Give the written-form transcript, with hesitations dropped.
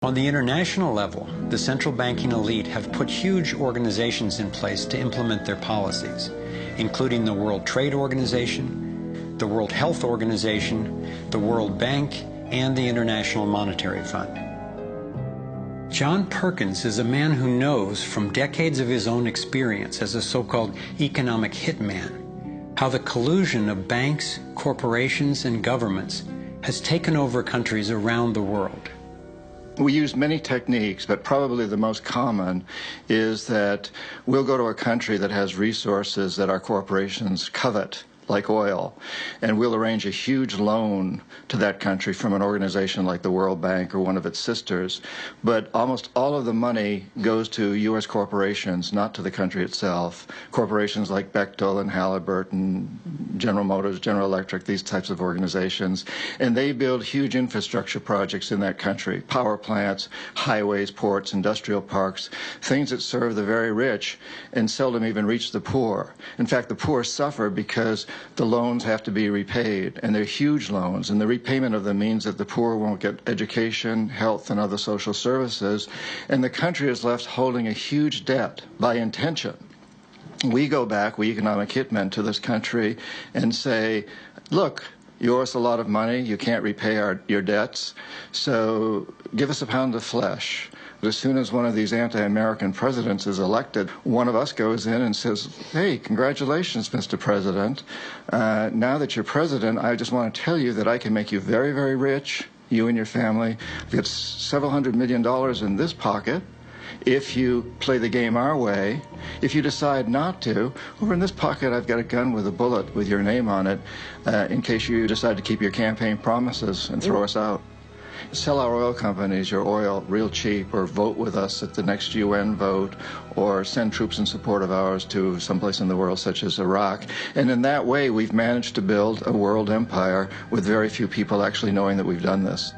On the international level, the central banking elite have put huge organizations in place to implement their policies, including the World Trade Organization, the World Health Organization, the World Bank, and the International Monetary Fund. John Perkins is a man who knows from decades of his own experience as a so-called economic hitman how the collusion of banks, corporations, and governments has taken over countries around the world. We use many techniques, but probably the most common is that we'll go to a country that has resources that our corporations covet, like oil, and we'll arrange a huge loan to that country from an organization like the World Bank or one of its sisters. But almost all of the money goes to U.S. corporations, not to the country itself. Corporations like Bechtel and Halliburton, General Motors, General Electric, these types of organizations. And they build huge infrastructure projects in that country, power plants, highways, ports, industrial parks, things that serve the very rich and seldom even reach the poor. In fact, the poor suffer because the loans have to be repaid, and they're huge loans, and the repayment of them means that the poor won't get education, health, and other social services, and the country is left holding a huge debt by intention. We go back, we economic hitmen, to this country and say, look, you owe us a lot of money, you can't repay your debts, so give us a pound of flesh. But as soon as one of these anti-American presidents is elected, one of us goes in and says, hey, congratulations, Mr. President. Now that you're president, I just want to tell you that I can make you very, very rich, you and your family. I've got several $100 million in this pocket. If you play the game our way, if you decide not to, over in this pocket I've got a gun with a bullet with your name on it in case you decide to keep your campaign promises and throw us out. Sell our oil companies your oil real cheap, or vote with us at the next UN vote, or send troops in support of ours to someplace in the world such as Iraq. And in that way we've managed to build a world empire with very few people actually knowing that we've done this.